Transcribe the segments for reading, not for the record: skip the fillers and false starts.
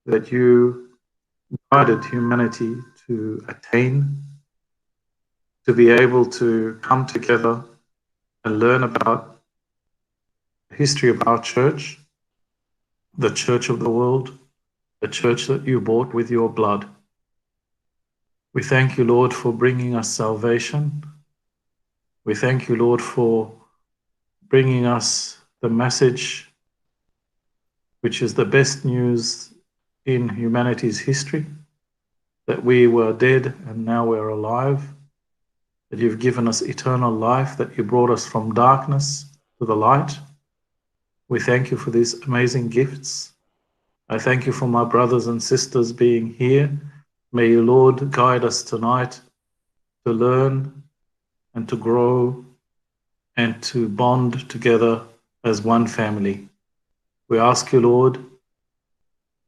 that you guided humanity to attain, to be able to come together and learn about the history of our church, the church of the world, the church that you bought with your blood. We thank you, Lord, for bringing us salvation. We thank you, Lord, for bringing us the message which is the best news in humanity's history, that we were dead and now we're alive, that you've given us eternal life, that you brought us from darkness to the light. We thank you for these amazing gifts. I thank you for my brothers and sisters being here. May you, Lord, guide us tonight to learn and to grow and to bond together as one family. We ask you, Lord,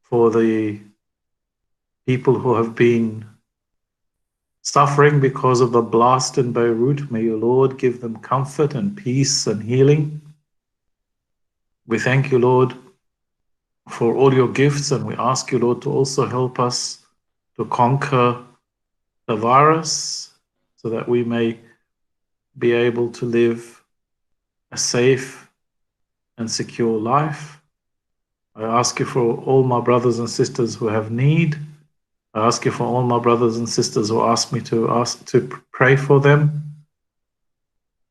for the people who have been suffering because of the blast in Beirut. May you, Lord, give them comfort and peace and healing. We thank you, Lord, for all your gifts, and we ask you, Lord, to also help us to conquer the virus so that we may be able to live a safe and secure life. I ask you for all my brothers and sisters who have need. I ask you for all my brothers and sisters who ask me to pray for them.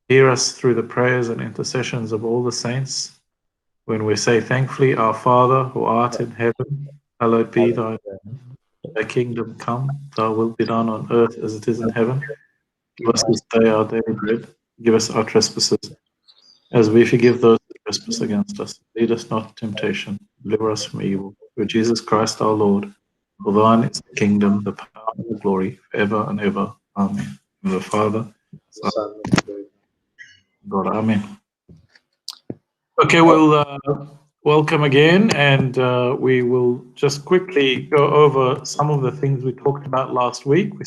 Hear us through the prayers and intercessions of all the saints. When we say thankfully, Our Father who art in heaven, hallowed be thy name. Thy kingdom come, thy will be done on earth as it is in heaven. Give us this day our daily bread. Give us our trespasses, as we forgive those who trespass against us. Lead us not into temptation, deliver us from evil. Through Jesus Christ our Lord. For thine is the kingdom, the power, and the glory, forever and ever. Amen. In the Father, Son, God. Amen. Okay, we'll welcome again, and we will just quickly go over some of the things we talked about last week. We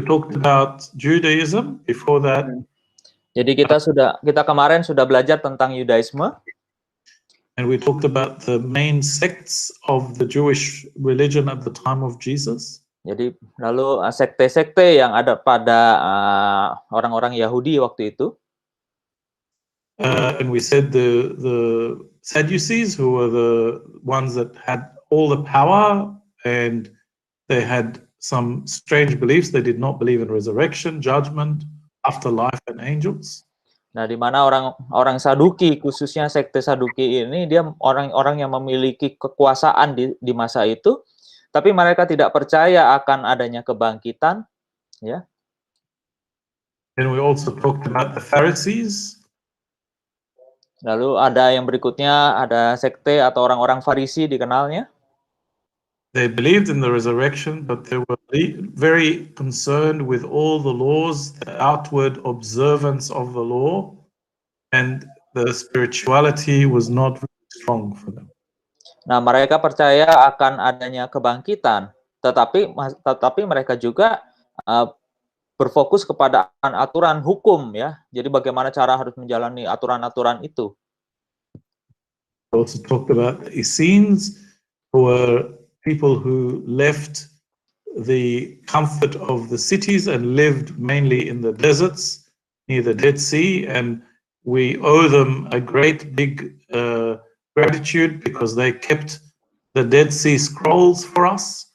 talked about Judaism. Before that, Jadi kita kemarin sudah belajar tentang Yudaisme. And we talked about the main sects of the Jewish religion at the time of Jesus. Jadi lalu sekte-sekte yang ada pada orang-orang Yahudi waktu itu. And we said the Sadducees, who were the ones that had all the power, and they had some strange beliefs. They did not believe in resurrection, judgment, afterlife, and angels. Nah, di mana orang Saduki, khususnya sekte Saduki ini, dia orang-orang yang memiliki kekuasaan di masa itu, tapi mereka tidak percaya akan adanya kebangkitan, ya. And we also talked about the Pharisees. Lalu ada yang berikutnya, ada sekte atau orang-orang Farisi dikenalnya. They believed in the resurrection, but they were very concerned with all the laws, the outward observance of the law, and the spirituality was not very strong for them. Nah, mereka percaya akan adanya kebangkitan, tetapi mereka juga berfokus kepada aturan hukum, ya. Jadi bagaimana cara harus menjalani aturan-aturan itu. We also talked about the Essenes, who were people who left the comfort of the cities and lived mainly in the deserts near the Dead Sea, and we owe them a great big gratitude because they kept the Dead Sea Scrolls for us.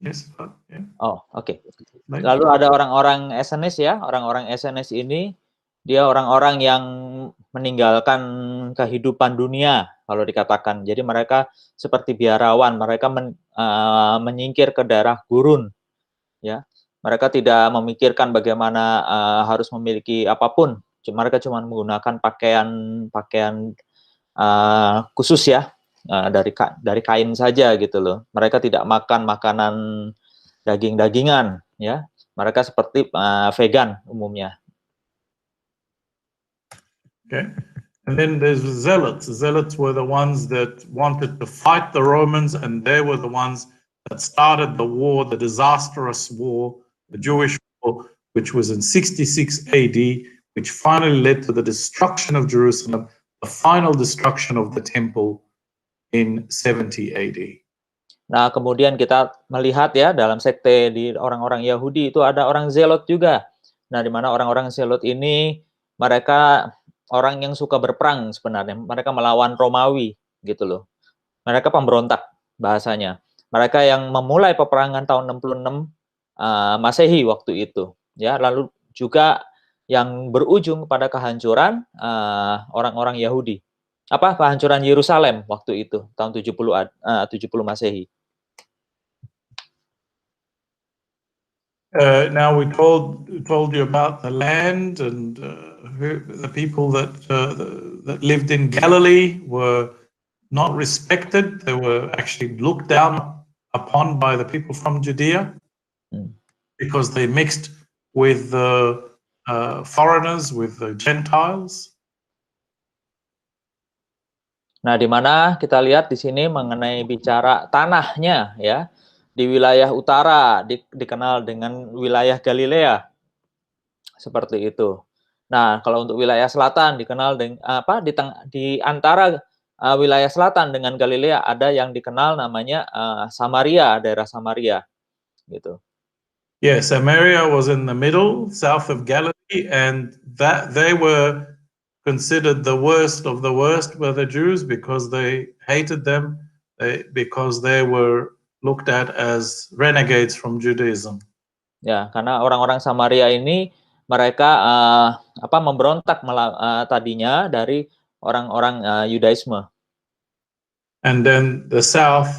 Yes. Yeah. Oh, oke. Lalu ada orang-orang Essenes, ya. Orang-orang Essenes ini dia orang-orang yang meninggalkan kehidupan dunia, kalau dikatakan. Jadi mereka seperti biarawan, mereka menyingkir ke daerah gurun, ya. Mereka tidak memikirkan bagaimana harus memiliki apapun. Mereka cuma menggunakan pakaian khusus, ya. Dari kain saja gitu loh. Mereka tidak makan makanan daging-dagingan, ya. Mereka seperti vegan umumnya. Okay. And then there's zealots. Zealots were the ones that wanted to fight the Romans, and they were the ones that started the war, the disastrous war, the Jewish war, which was in 66 AD, which finally led to the destruction of Jerusalem, the final destruction of the temple in 70 AD. Nah, kemudian kita melihat ya dalam sekte di orang-orang Yahudi itu ada orang Zelot juga. Nah, di mana orang-orang Zelot ini mereka orang yang suka berperang sebenarnya. Mereka melawan Romawi gitu loh. Mereka pemberontak bahasanya. Mereka yang memulai peperangan tahun 66 Masehi waktu itu. Ya, lalu juga yang berujung pada kehancuran orang-orang Yahudi. Kehancuran Yerusalem waktu itu tahun 70 Masehi. Now we told you about the land and the people that lived in Galilee were not respected. They were actually looked down upon by the people from Judea because they mixed with the foreigners, with the Gentiles. Nah, di mana kita lihat di sini mengenai bicara tanahnya ya. Di wilayah utara dikenal dengan wilayah Galilea. Seperti itu. Nah, kalau untuk wilayah selatan dikenal dengan di antara wilayah selatan dengan Galilea ada yang dikenal namanya Samaria, daerah Samaria gitu. Yeah, Samaria was in the middle, south of Galilee, and that they were considered the worst of the worst by the Jews because they hated them, because they were looked at as renegades from Judaism. Ya, karena orang-orang Samaria ini mereka memberontak tadinya dari orang-orang Yudaisme. And then the south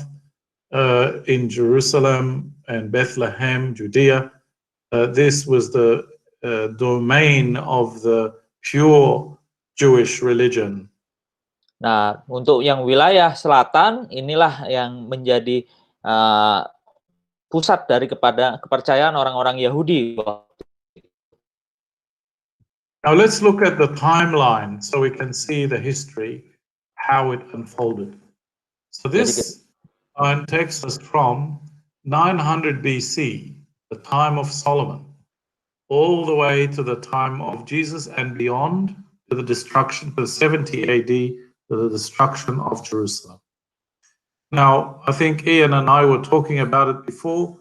in Jerusalem and Bethlehem, Judea, this was the domain of the pure Jewish religion. Nah, untuk yang wilayah selatan inilah yang menjadi pusat dari kepercayaan orang-orang Yahudi. Now let's look at the timeline so we can see the history, how it unfolded. So this line takes us from 900 BC, the time of Solomon, all the way to the time of Jesus and beyond, to the destruction, to 70 AD, to the destruction of Jerusalem. Now, I think Ian and I were talking about it before.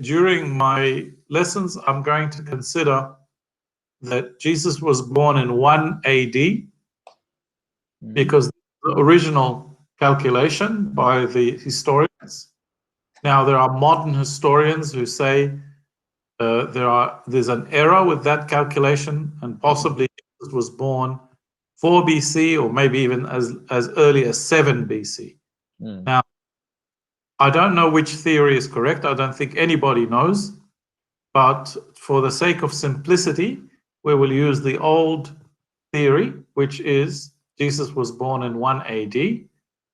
During my lessons, I'm going to consider that Jesus was born in 1 AD because the original calculation by the historians. Now, there are modern historians who say there's an error with that calculation, and possibly Jesus was born 4 BC or maybe even as early as 7 BC. Now, I don't know which theory is correct. I don't think anybody knows. But for the sake of simplicity, we will use the old theory, which is Jesus was born in 1 AD.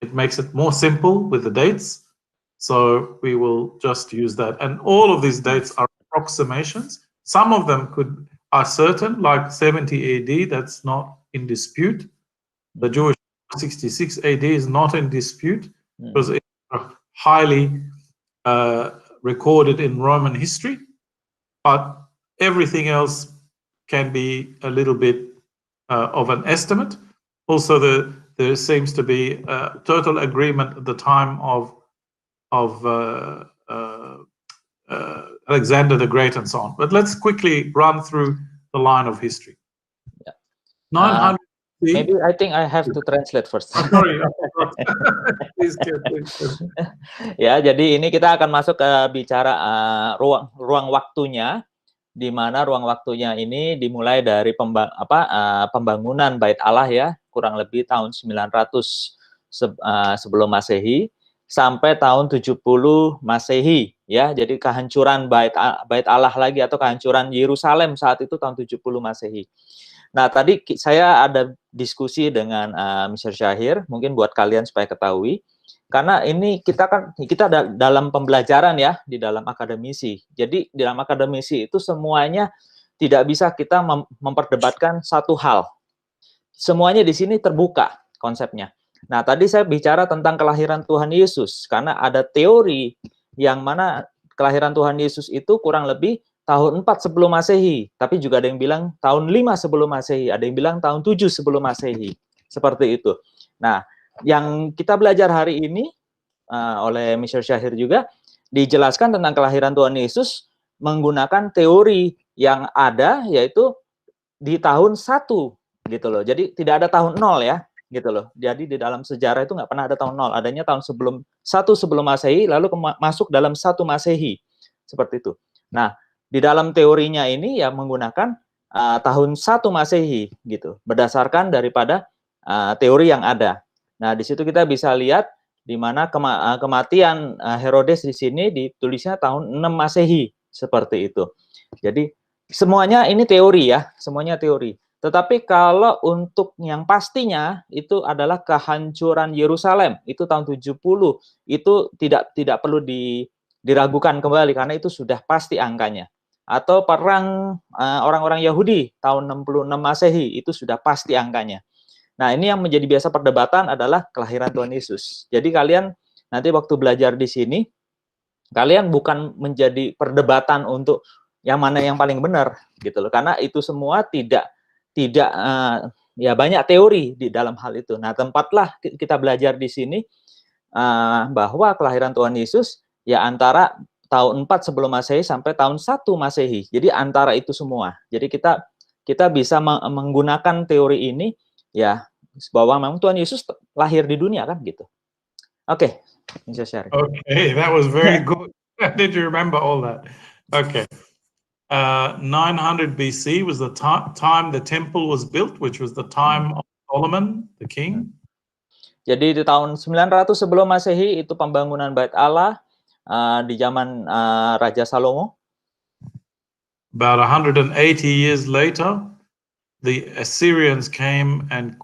It makes it more simple with the dates. So we will just use that. And all of these dates are approximations. Some of them are certain, like 70 AD, that's not in dispute. The Jewish 66 AD is not in dispute because it's highly recorded in Roman history. But everything else can be a little bit of an estimate. Also, there seems to be total agreement at the time of Alexander the Great and so on. But let's quickly run through the line of history. 900 maybe I think I have to translate first. Sorry. Please. Ya, jadi ini kita akan masuk ke bicara ruang waktunya, di mana ruang waktunya ini dimulai dari pembangunan Bait Allah ya, kurang lebih tahun 900 sebelum Masehi sampai tahun 70 Masehi ya. Jadi kehancuran Bait Allah lagi atau kehancuran Yerusalem saat itu tahun 70 Masehi. Nah, tadi saya ada diskusi dengan Mr. Syahir, mungkin buat kalian supaya ketahui, karena ini kita dalam pembelajaran ya, di dalam akademisi. Jadi di dalam akademisi itu semuanya tidak bisa kita memperdebatkan satu hal. Semuanya di sini terbuka konsepnya. Nah, tadi saya bicara tentang kelahiran Tuhan Yesus, karena ada teori yang mana kelahiran Tuhan Yesus itu kurang lebih tahun 4 sebelum Masehi, tapi juga ada yang bilang tahun 5 sebelum Masehi, ada yang bilang tahun 7 sebelum Masehi. Seperti itu. Nah, yang kita belajar hari ini oleh Mr. Syahir juga dijelaskan tentang kelahiran Tuhan Yesus menggunakan teori yang ada, yaitu di tahun 1 gitu loh. Jadi tidak ada tahun 0 ya, gitu loh. Jadi di dalam sejarah itu nggak pernah ada tahun 0, adanya tahun sebelum 1 sebelum Masehi, lalu masuk dalam 1 Masehi. Seperti itu. Nah, di dalam teorinya ini ya menggunakan tahun 1 Masehi gitu, berdasarkan daripada teori yang ada. Nah, di situ kita bisa lihat di mana kematian Herodes di sini ditulisnya tahun 6 Masehi, seperti itu. Jadi semuanya ini teori ya, semuanya teori. Tetapi kalau untuk yang pastinya itu adalah kehancuran Yerusalem, itu tahun 70, itu tidak perlu diragukan kembali karena itu sudah pasti angkanya. Atau perang orang-orang Yahudi tahun 66 Masehi, itu sudah pasti angkanya. Nah, ini yang menjadi biasa perdebatan adalah kelahiran Tuhan Yesus. Jadi kalian nanti waktu belajar di sini, kalian bukan menjadi perdebatan untuk yang mana yang paling benar gitu loh. Karena itu semua tidak ya banyak teori di dalam hal itu. Nah, tempatlah kita belajar di sini bahwa kelahiran Tuhan Yesus ya antara tahun 4 sebelum Masehi sampai tahun 1 Masehi. Jadi antara itu semua. Jadi kita bisa menggunakan teori ini ya bahwa memang Tuhan Yesus lahir di dunia kan gitu. Oke, bisa share. Okay, that was very good. Did you remember all that? Okay. 900 BC was the time the temple was built, which was the time of Solomon, the king. Jadi di tahun 900 sebelum Masehi itu pembangunan Bait Allah di zaman Raja Salomo. About 180 years later, the Assyrians came and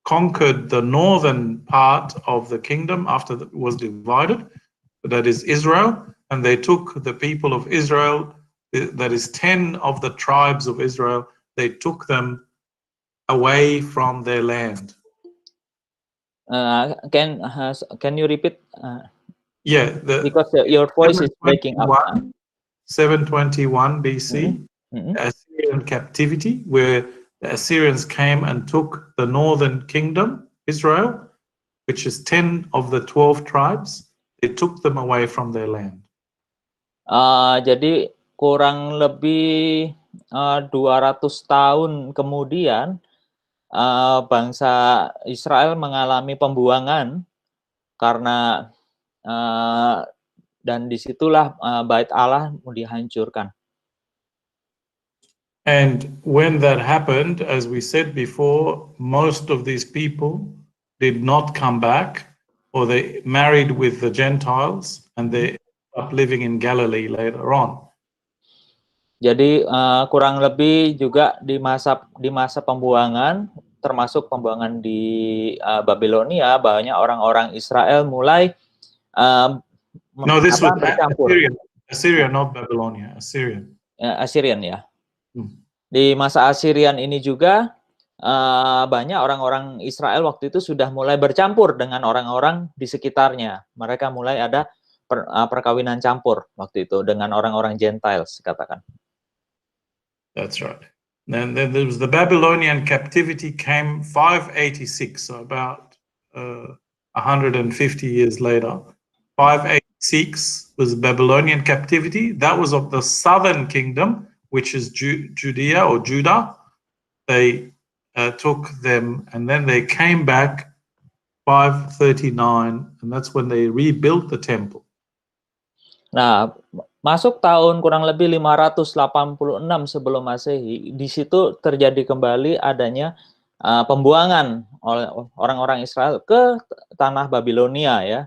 conquered the northern part of the kingdom after it was divided, that is Israel, and they took the people of Israel, that is 10 of the tribes of Israel, they took them away from their land. Can you repeat? Yeah, because your voice is breaking up. 721 BC, Assyrian captivity, where the Assyrians came and took the northern kingdom, Israel, which is 10 of the 12 tribes. They took them away from their land. Jadi kurang lebih 200 tahun kemudian bangsa Israel mengalami pembuangan karena dan disitulah Bait Allah dihancurkan. And when that happened, as we said before, most of these people did not come back, or they married with the Gentiles, and they ended up living in Galilee later on. Jadi kurang lebih juga di masa pembuangan, termasuk pembuangan di Babilonia, banyak orang-orang Israel mulai no, this was Assyria, not Babylonia, Assyrian. Assyrian ya. Di masa Assyrian ini juga banyak orang-orang Israel waktu itu sudah mulai bercampur dengan orang-orang di sekitarnya. Mereka mulai ada perkawinan campur waktu itu dengan orang-orang Gentiles, katakan. That's right. And then there was the Babylonian captivity came 586, so about 150 years later. 586 was Babylonian captivity. That was of the southern kingdom, which is Judea or Judah. They took them, and then they came back 539, and that's when they rebuilt the temple. Nah, masuk tahun kurang lebih 586 sebelum Masehi, di situ terjadi kembali adanya pembuangan oleh orang-orang Israel ke tanah Babilonia ya,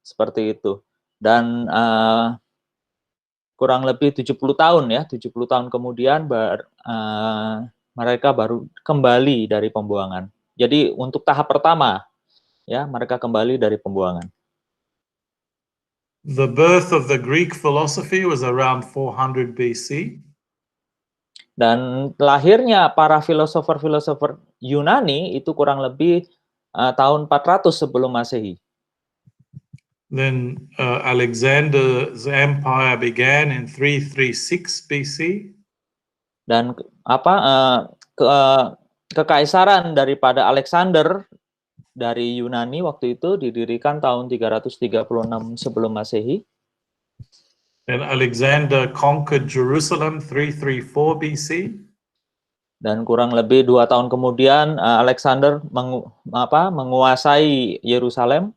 seperti itu. Dan kurang lebih 70 tahun ya, 70 tahun kemudian mereka baru kembali dari pembuangan. Jadi untuk tahap pertama ya, mereka kembali dari pembuangan. The birth of the Greek philosophy was around 400 BC. Dan lahirnya para filosofer Yunani itu kurang lebih tahun 400 sebelum Masehi. Then Alexander's empire began in 336 BC. Dan kekaisaran daripada Alexander dari Yunani waktu itu didirikan tahun 336 sebelum Masehi. And Alexander conquered Jerusalem 334 BC. Dan kurang lebih 2 tahun kemudian Alexander menguasai Yerusalem.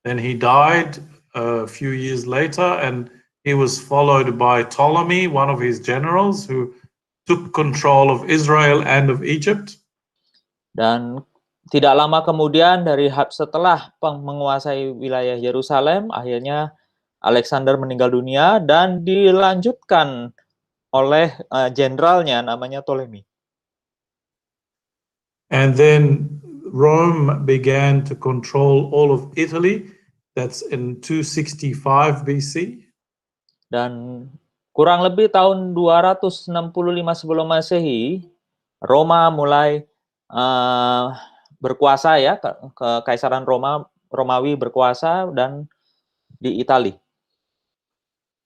Then he died a few years later, and he was followed by Ptolemy, one of his generals, who took control of Israel and of Egypt. Dan tidak lama kemudian setelah menguasai wilayah Yerusalem, akhirnya Alexander meninggal dunia dan dilanjutkan oleh jenderalnya namanya Ptolemy. And then Rome began to control all of Italy. That's in 265 BC. Dan kurang lebih tahun 265 sebelum Masehi, Roma mulai berkuasa ya, kekaisaran Romawi berkuasa dan di Italia.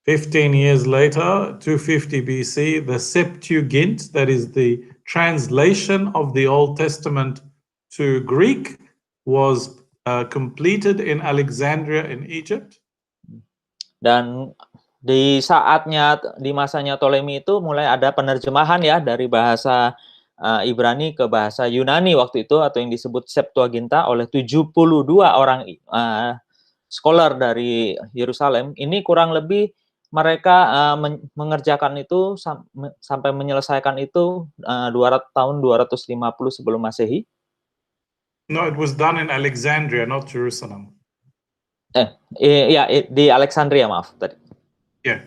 15 years later, 250 BC, the Septuagint, that is the translation of the Old Testament to Greek, was completed in Alexandria in Egypt. Dan di masanya Ptolemy itu mulai ada penerjemahan ya dari bahasa Ibrani ke bahasa Yunani waktu itu, atau yang disebut Septuaginta, oleh 72 orang scholar dari Yerusalem. Ini kurang lebih mereka mengerjakan itu sampai menyelesaikan itu 250 sebelum Masehi. No, it was done in Alexandria, not Jerusalem. Di Alexandria, maaf tadi. Yeah.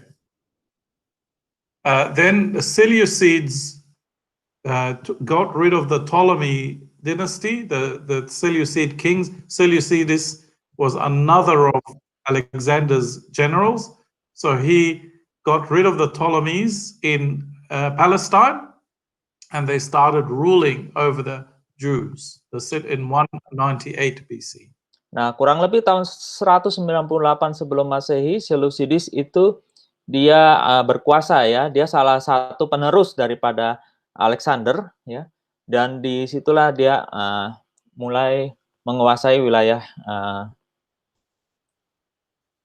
Then the Seleucids got rid of the Ptolemy dynasty, the Seleucid kings. Seleucides was another of Alexander's generals. So he got rid of the Ptolemies in Palestine, and they started ruling over the Jews in 198 BC. Nah, kurang lebih tahun 198 sebelum Masehi, Seleucides itu dia berkuasa ya. Dia salah satu penerus daripada Alexander ya. Dan disitulah dia mulai menguasai wilayah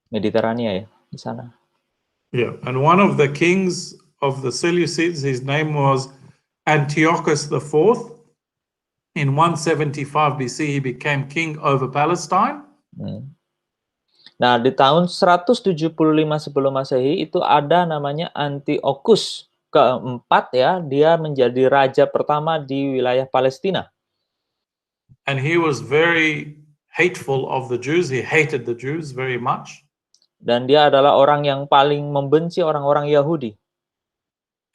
Mediterania ya di sana. Yeah, and one of the kings of the Seleucids, his name was Antiochus IV. In 175 BC, he became king over Palestine. Nah, di tahun 175 sebelum Masehi itu ada namanya Antiochus keempat ya, dia menjadi raja pertama di wilayah Palestina. And he was very hateful of the Jews. He hated the Jews very much. Dan dia adalah orang yang paling membenci orang-orang Yahudi.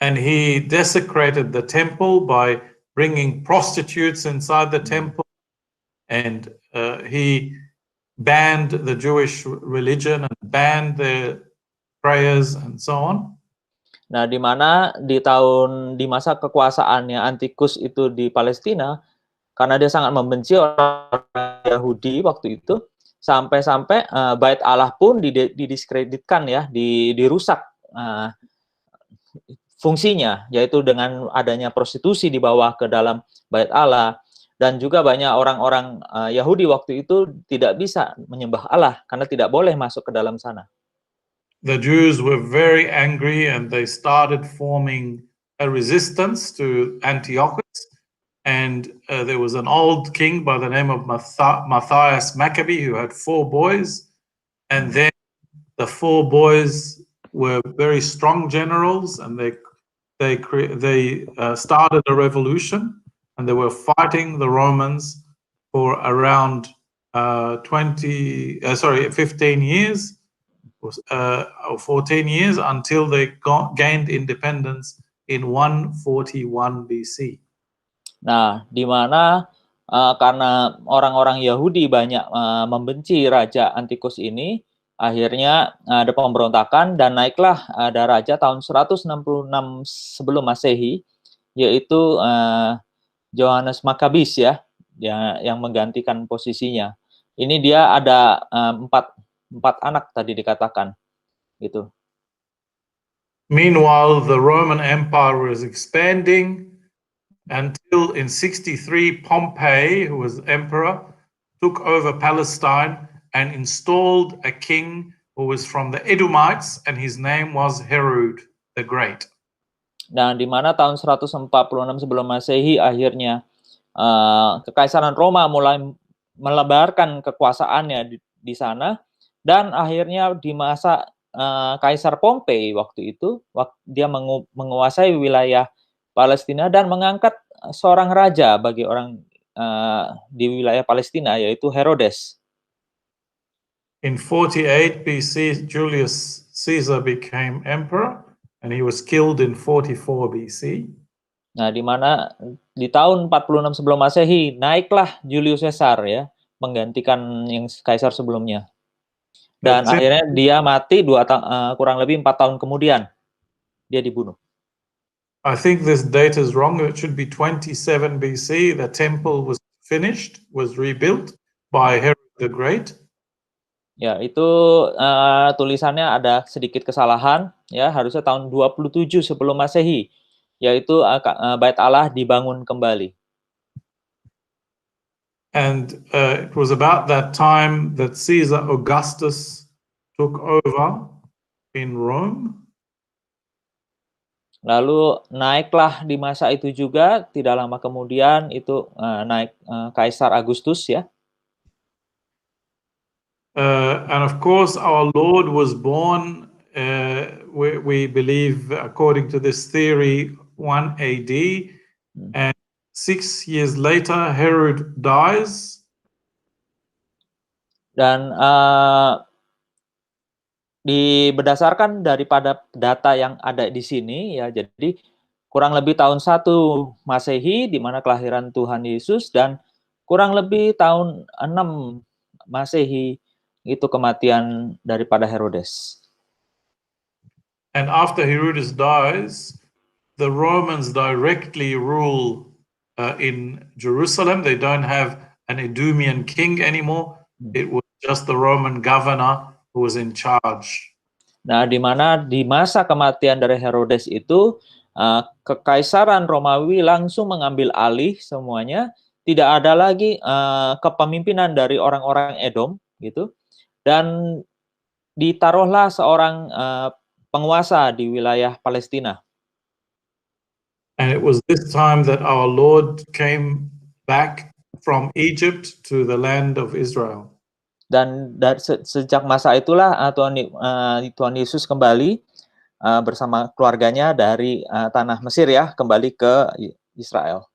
And he desecrated the temple by bringing prostitutes inside the temple, and he banned the Jewish religion and banned their prayers and so on. Nah, di mana di masa kekuasaannya Antiochus itu di Palestina, karena dia sangat membenci orang Yahudi waktu itu, sampai-sampai Bait Allah pun didiskreditkan ya, dirusak fungsinya, yaitu dengan adanya prostitusi di bawah ke dalam Bait Allah. Dan juga banyak orang-orang Yahudi waktu itu tidak bisa menyembah Allah karena tidak boleh masuk ke dalam sana. The Jews were very angry and they started forming a resistance to Antiochus. And there was an old king by the name of Matthias Maccabee who had 4 boys. And then the 4 boys were very strong generals, and they started a revolution, and they were fighting the Romans for around 15 years or 14 years until they gained independence in 141 BC. Nah, di mana karena orang-orang Yahudi banyak membenci Raja Antiochus ini, akhirnya ada pemberontakan dan naiklah ada raja tahun 166 sebelum Masehi, yaitu Johannes Maccabis ya, yang menggantikan posisinya. Ini dia ada empat anak tadi dikatakan, gitu. Meanwhile, the Roman Empire was expanding until in 63 Pompey, who was emperor, took over Palestine and installed a king who was from the Edomites, and his name was Herod the Great. Dan di mana tahun 146 sebelum Masehi akhirnya Kekaisaran Roma mulai melebarkan kekuasaannya di sana, dan akhirnya di masa Kaisar Pompei waktu itu, dia menguasai wilayah Palestina dan mengangkat seorang raja bagi orang di wilayah Palestina, yaitu Herodes. In 48 BC, Julius Caesar became emperor, and he was killed in 44 BC. Nah, di mana di tahun 46 sebelum Masehi naiklah Julius Caesar ya, menggantikan yang kaisar sebelumnya. Dan akhirnya dia mati kurang lebih 4 tahun kemudian dia dibunuh. I think this date is wrong. It should be 27 BC. The temple was finished, was rebuilt by Herod the Great. Ya, itu tulisannya ada sedikit kesalahan ya, harusnya tahun 27 sebelum Masehi, yaitu Bait Allah dibangun kembali. And it was about that time that Caesar Augustus took over in Rome. Lalu naiklah di masa itu juga, tidak lama kemudian itu naik Kaisar Agustus ya. And of course, our Lord was born, we believe, according to this theory, 1 AD, and 6 years later, Herod dies. Dan berdasarkan daripada data yang ada di sini ya, jadi kurang lebih tahun 1 Masehi di mana kelahiran Tuhan Yesus, dan kurang lebih tahun 6 Masehi itu kematian daripada Herodes. And after Herodes dies, the Romans directly rule in Jerusalem. They don't have an Idumean king anymore. It was just the Roman governor who was in charge. Nah, di mana di masa kematian dari Herodes itu, Kekaisaran Romawi langsung mengambil alih semuanya. Tidak ada lagi kepemimpinan dari orang-orang Edom, gitu. Dan ditaruhlah seorang penguasa di wilayah Palestina. And it was this time that our Lord came back from Egypt to the land of Israel. Dan sejak masa itulah Tuhan Yesus kembali bersama keluarganya dari tanah Mesir ya, kembali ke Israel.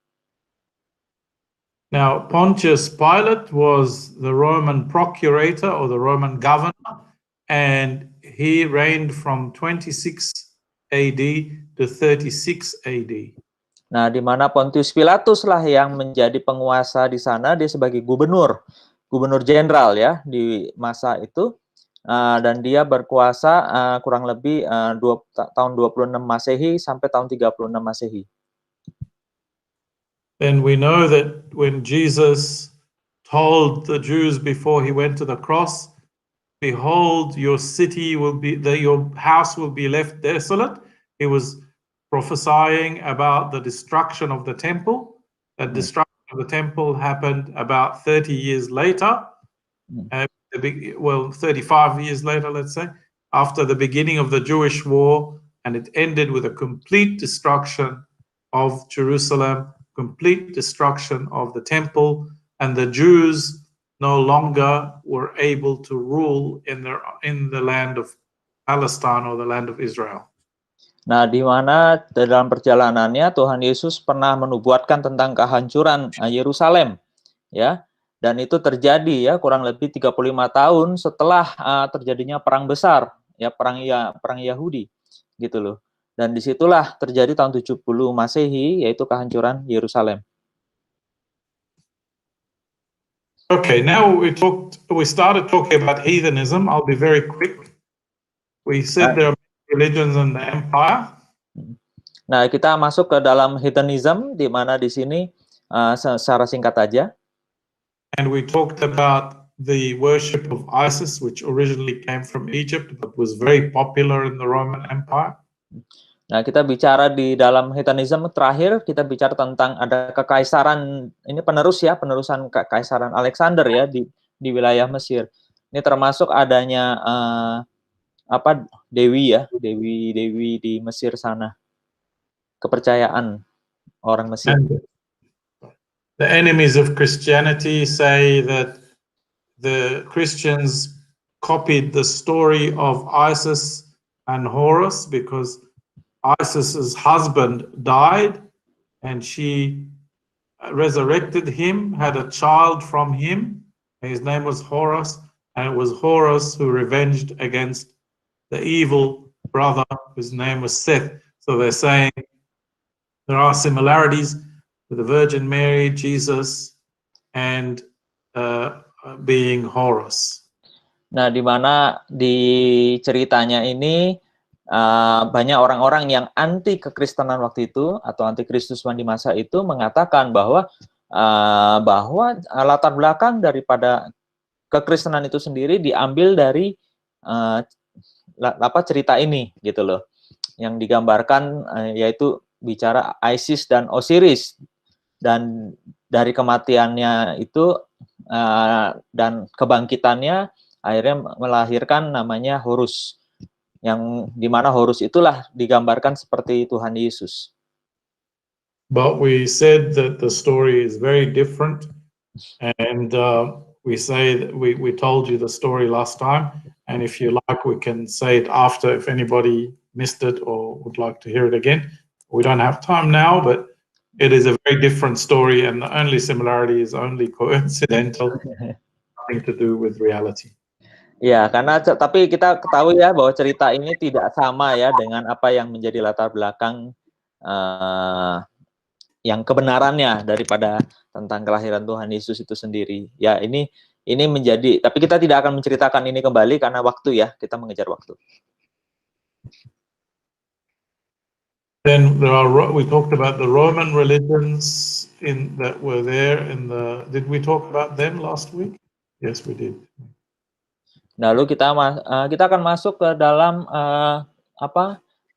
Now, Pontius Pilate was the Roman procurator or the Roman governor, and he reigned from 26 AD to 36 AD. Nah, di mana Pontius Pilatus lah yang menjadi penguasa di sana, dia sebagai gubernur jenderal ya di masa itu, dan dia berkuasa kurang lebih tahun 26 Masehi sampai tahun 36 Masehi. Then we know that when Jesus told the Jews before he went to the cross, "Behold, your city will be, your house will be left desolate," he was prophesying about the destruction of the temple. That destruction of the temple happened about 30 years later. 35 years later, let's say, after the beginning of the Jewish war, and it ended with a complete destruction of Jerusalem, complete destruction of the temple, and the Jews no longer were able to rule in the land of Palestine or the land of Israel. Nah, di mana dalam perjalanannya Tuhan Yesus pernah menubuatkan tentang kehancuran Yerusalem, ya, dan itu terjadi ya kurang lebih 35 tahun setelah terjadinya perang besar, ya perang Yahudi, gitu loh. Dan disitulah terjadi tahun 70 Masehi, yaitu kehancuran Yerusalem. Okay, now we started talking about heathenism. I'll be very quick. We said there are religions in the empire. Nah, kita masuk ke dalam heathenism, di mana di sini secara singkat aja. And we talked about the worship of Isis, which originally came from Egypt but was very popular in the Roman Empire. Nah, kita bicara di dalam Hedonism terakhir, kita bicara tentang ada kekaisaran, ini penerusan kekaisaran Alexander ya di wilayah Mesir. Ini termasuk adanya dewi di Mesir sana. Kepercayaan orang Mesir. And the enemies of Christianity say that the Christians copied the story of Isis and Horus because Isis's husband died and she resurrected him, had a child from him. His name was Horus, and it was Horus who revenged against the evil brother whose name was Seth. So they're saying there are similarities with the Virgin Mary, Jesus, and being Horus. Nah, di mana di ceritanya ini banyak orang-orang yang anti kekristenan waktu itu atau anti Kristusan di masa itu mengatakan bahwa latar belakang daripada kekristenan itu sendiri diambil dari cerita ini gitu loh, yang digambarkan yaitu bicara Isis dan Osiris, dan dari kematiannya itu dan kebangkitannya akhirnya melahirkan namanya Horus, yang dimana Horus itulah digambarkan seperti Tuhan Yesus. But we said that the story is very different, and we say that we told you the story last time, and if you like we can say it after if anybody missed it or would like to hear it again. We don't have time now, but it is a very different story, and the only similarity is only coincidental, nothing to do with reality. Ya, tapi kita ketahui ya bahwa cerita ini tidak sama ya dengan apa yang menjadi latar belakang yang kebenarannya daripada tentang kelahiran Tuhan Yesus itu sendiri. Ya, ini menjadi, tapi kita tidak akan menceritakan ini kembali karena waktu ya, kita mengejar waktu. Then we talked about the Roman religions that were there did we talk about them last week? Yes, we did. Lalu kita akan masuk ke dalam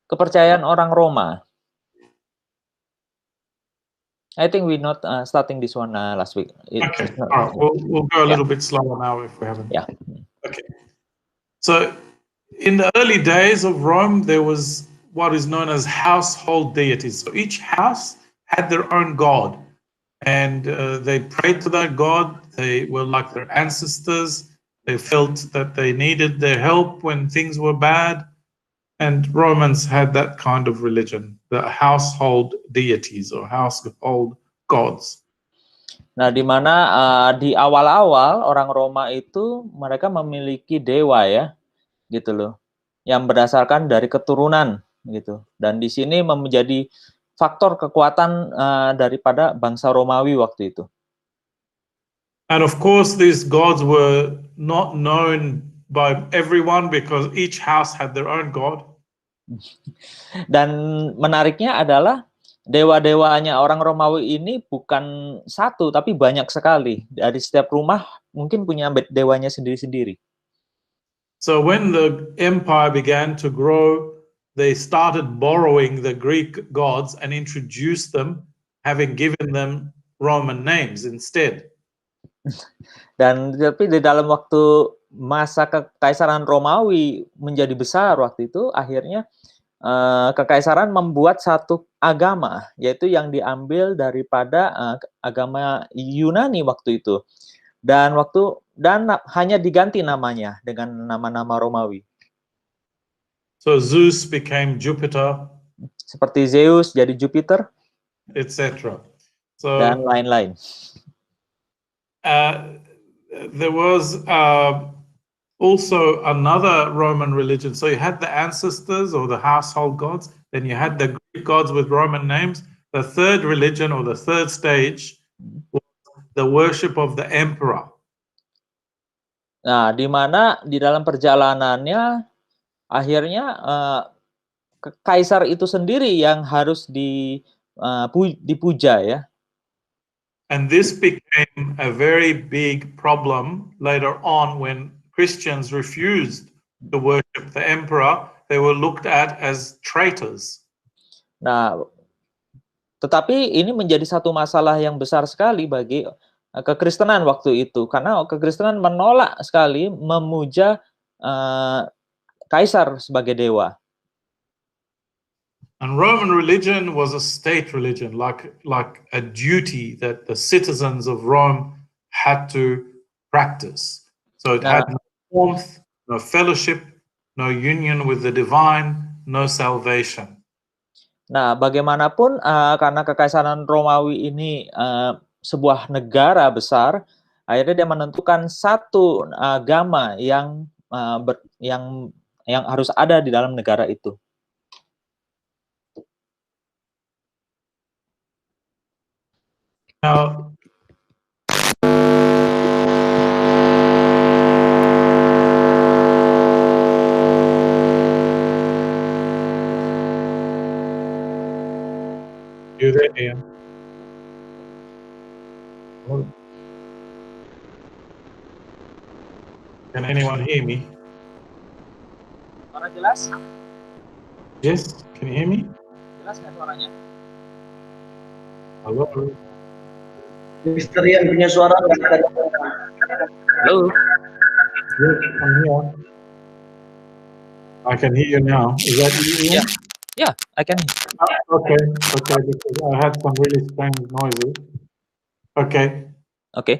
kepercayaan orang Roma. I think we not starting this one last week. Okay, all right. We'll go a little bit slower now if we haven't. Yeah. Okay. So in the early days of Rome, there was what is known as household deities. So each house had their own god, and they prayed to that god. They were like their ancestors. They felt that they needed their help when things were bad, and Romans had that kind of religion, the household deities or household gods. Nah, di mana di awal-awal orang Roma itu mereka memiliki dewa ya, gitu loh, yang berdasarkan dari keturunan gitu. Dan di sini menjadi faktor kekuatan daripada bangsa Romawi waktu itu. And of course, these gods were not known by everyone because each house had their own god. Dan menariknya adalah dewa-dewanya orang Romawi ini bukan satu, tapi banyak sekali. Dari setiap rumah mungkin punya dewanya sendiri-sendiri. So when the empire began to grow, they started borrowing the Greek gods and introduced them, having given them Roman names instead. Dan tapi di dalam waktu masa kekaisaran Romawi menjadi besar waktu itu, akhirnya kekaisaran membuat satu agama, yaitu yang diambil daripada agama Yunani waktu itu, dan hanya diganti namanya dengan nama-nama Romawi. So Zeus became Jupiter, seperti Zeus jadi Jupiter, etc. So dan lain-lain. There was also another Roman religion. So you had the ancestors or the household gods, then you had the Greek gods with Roman names. The third religion or the third stage was the worship of the emperor. Nah, di mana di dalam perjalanannya akhirnya kaisar itu sendiri yang harus dipuja ya. And this became a very big problem later on when Christians refused to worship the emperor. They were looked at as traitors. Nah, tetapi ini menjadi satu masalah yang besar sekali bagi kekristenan waktu itu, karena kekristenan menolak sekali memuja kaisar sebagai dewa. And Roman religion was a state religion, like a duty that the citizens of Rome had to practice. So it had no warmth, no fellowship, no union with the divine, no salvation. Nah, bagaimanapun karena kekaisaran Romawi ini sebuah negara besar, akhirnya dia menentukan satu agama yang harus ada di dalam negara itu. Now, you there, Ian? Can anyone hear me? Suara jelas? Yes, can you hear me? Jelas nggak suaranya? Halo. Mister Ian punya suara nggak ada? Halo. Yes, I'm here. I can hear you now. Is that you, Ian? Yeah, I can. Okay, because I had some really strange noises. Okay. Okay.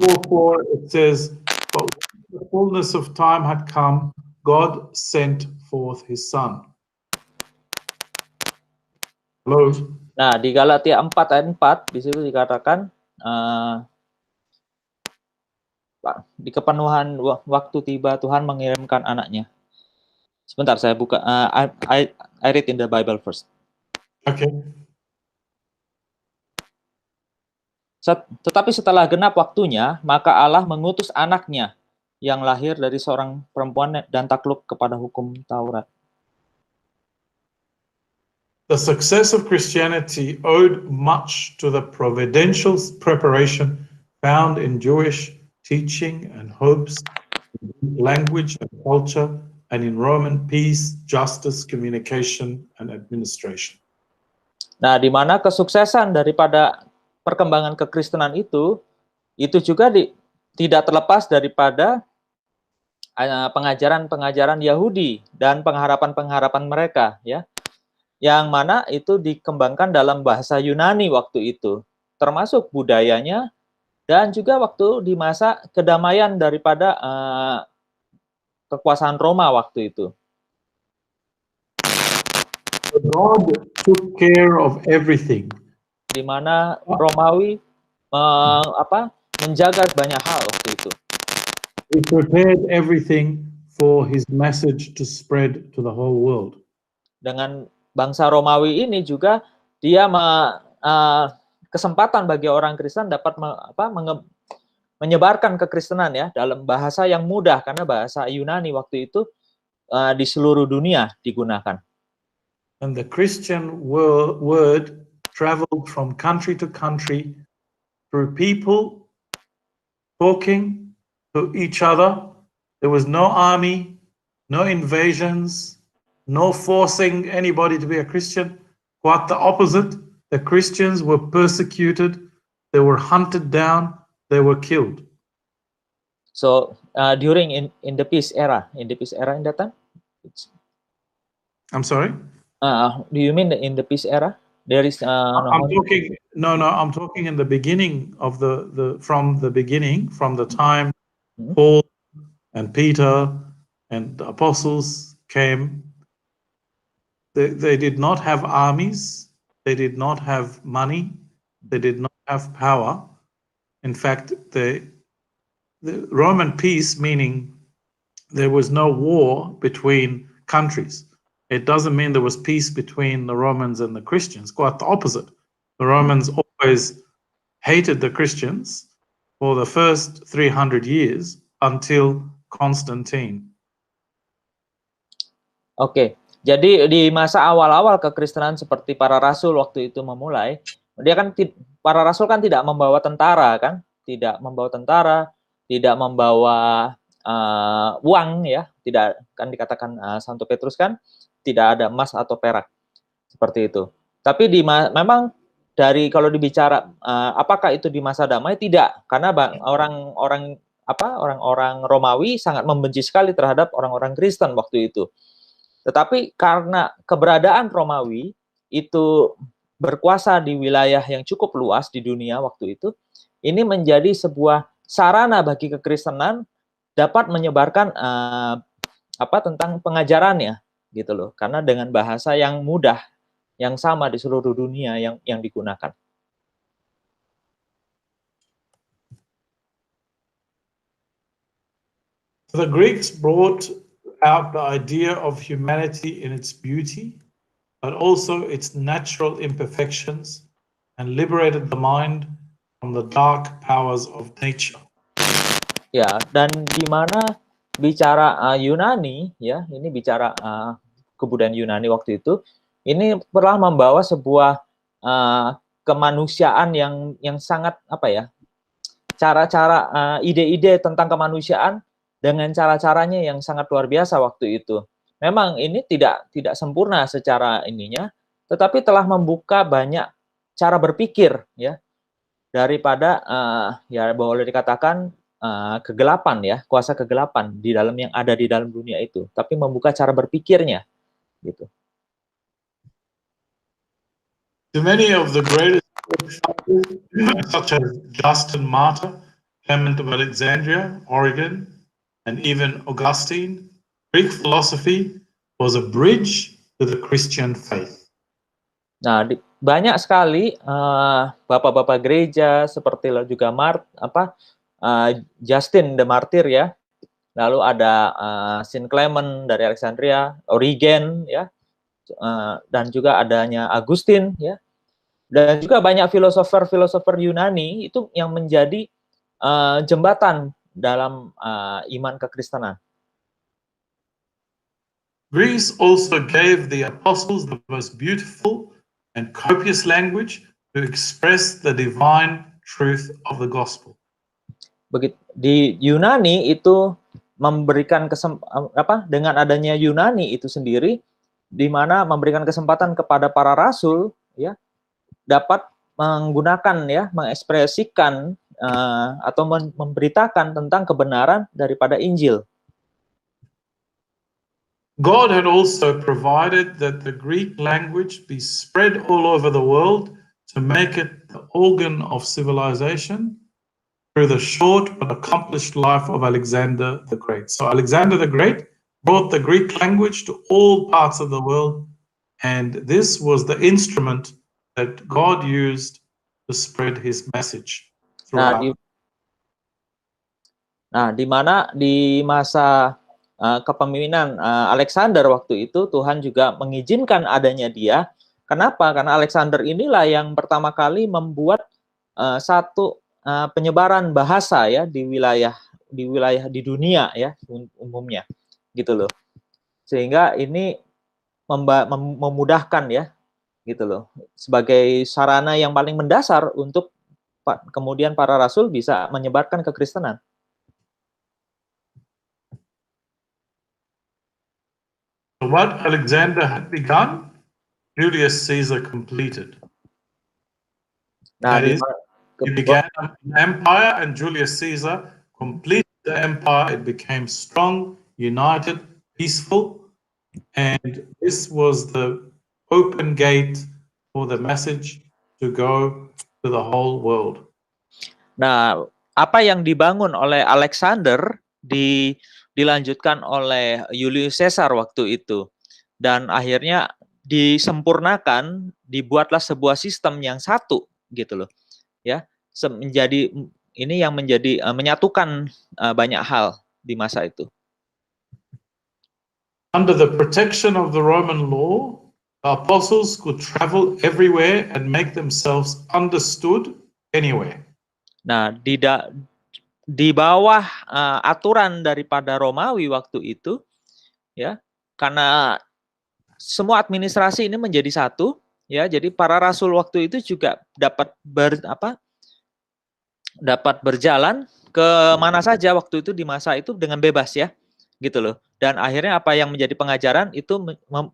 4:4 it says, but when the fullness of time had come, God sent forth His Son. Hello. Nah, di Galatia 4 ayat 4 di situ dikatakan di kepenuhan waktu tiba Tuhan mengirimkan anaknya. Sebentar, saya buka. I read in the Bible first. Okay. Tetapi setelah genap waktunya, maka Allah mengutus anaknya yang lahir dari seorang perempuan dan takluk kepada hukum Taurat. The success of Christianity owed much to the providential preparation found in Jewish teaching and hopes, language and culture, and in Roman peace, justice, communication, and administration. Nah, di mana kesuksesan daripada perkembangan kekristenan itu juga tidak terlepas daripada pengajaran-pengajaran Yahudi dan pengharapan-pengharapan mereka, ya, yang mana itu dikembangkan dalam bahasa Yunani waktu itu, termasuk budayanya dan juga waktu di masa kedamaian daripada kekuasaan Roma waktu itu. God took care of everything. Di mana Romawi menjaga banyak hal waktu itu. He prepared everything for His message to spread to the whole world. Dengan bangsa Romawi ini juga dia kesempatan bagi orang Kristen dapat menyebarkan kekristenan, ya, dalam bahasa yang mudah, karena bahasa Yunani waktu itu di seluruh dunia digunakan. And the Christian word traveled from country to country through people talking to each other. There was no army, no invasions, no forcing anybody to be a Christian. Quite the opposite. The Christians were persecuted. They were hunted down. They were killed. So during in the peace era in that time? I'm sorry? Do you mean in the peace era? There is I'm talking in the beginning of from the time Paul and Peter and the apostles came. They did not have armies, they did not have money, they did not have power. In fact, the Roman peace, meaning there was no war between countries. It doesn't mean there was peace between the Romans and the Christians. Quite the opposite. The Romans always hated the Christians for the first 300 years until Constantine. Oke, jadi di masa awal-awal kekristenan seperti para rasul waktu itu memulai, dia kan para rasul kan tidak membawa tentara kan, tidak membawa tentara, tidak membawa uang ya, tidak kan dikatakan Santo Petrus kan tidak ada emas atau perak seperti itu. Tapi memang dari kalau dibicara apakah itu di masa damai, tidak, karena orang-orang Romawi sangat membenci sekali terhadap orang-orang Kristen waktu itu. Tetapi karena keberadaan Romawi itu berkuasa di wilayah yang cukup luas di dunia waktu itu, ini menjadi sebuah sarana bagi kekristenan dapat menyebarkan tentang pengajarannya gitu loh. Karena dengan bahasa yang mudah, yang sama di seluruh dunia yang digunakan. The Greeks brought out the idea of humanity in its beauty, but also its natural imperfections, and liberated the mind from the dark powers of nature. Ya, dan di mana bicara Yunani, ya, ini bicara kebudayaan Yunani waktu itu, ini telah membawa sebuah kemanusiaan yang sangat cara-cara ide-ide tentang kemanusiaan dengan cara-caranya yang sangat luar biasa waktu itu. Memang ini tidak sempurna secara ininya, tetapi telah membuka banyak cara berpikir ya, daripada ya boleh dikatakan kegelapan ya, kuasa kegelapan di dalam yang ada di dalam dunia itu, tapi membuka cara berpikirnya gitu. To many of the greatest such as Justin Martyr, Clement of Alexandria, Origen, and even Augustine, Greek philosophy was a bridge to the Christian faith. Nah, banyak sekali bapak-bapak gereja seperti juga Justin the Martyr ya, lalu ada Saint Clement dari Alexandria, Origen ya, dan juga adanya Agustin ya, dan juga banyak filosofer Yunani itu yang menjadi jembatan dalam iman kekristenan. Greece also gave the apostles the most beautiful and copious language to express the divine truth of the gospel. Begitu di Yunani itu memberikan dengan adanya Yunani itu sendiri, di mana memberikan kesempatan kepada para rasul ya dapat menggunakan ya, mengekspresikan atau memberitakan tentang kebenaran daripada Injil. God had also provided that the Greek language be spread all over the world to make it the organ of civilization through the short but accomplished life of Alexander the Great. So Alexander the Great brought the Greek language to all parts of the world, and this was the instrument that God used to spread his message throughout. Di mana di masa kepemimpinan Alexander waktu itu, Tuhan juga mengizinkan adanya dia. Kenapa? Karena Alexander inilah yang pertama kali membuat satu penyebaran bahasa ya di wilayah di dunia ya umumnya gitu loh. Sehingga ini memudahkan ya gitu loh, sebagai sarana yang paling mendasar untuk kemudian para rasul bisa menyebarkan kekristenan. What Alexander had begun, Julius Caesar completed. That is, he began an empire, and Julius Caesar completed the empire. It became strong, united, peaceful, and this was the open gate for the message to go to the whole world. Nah, apa yang dibangun oleh Alexander dilanjutkan oleh Julius Caesar waktu itu, dan akhirnya disempurnakan, dibuatlah sebuah sistem yang satu gitu loh ya, menjadi ini yang menjadi menyatukan banyak hal di masa itu. Under the protection of the Roman law, the apostles could travel everywhere and make themselves understood anywhere. Nah, di bawah aturan daripada Romawi waktu itu ya, karena semua administrasi ini menjadi satu ya. Jadi para rasul waktu itu juga dapat dapat berjalan ke mana saja waktu itu di masa itu dengan bebas ya, gitu loh. Dan akhirnya apa yang menjadi pengajaran itu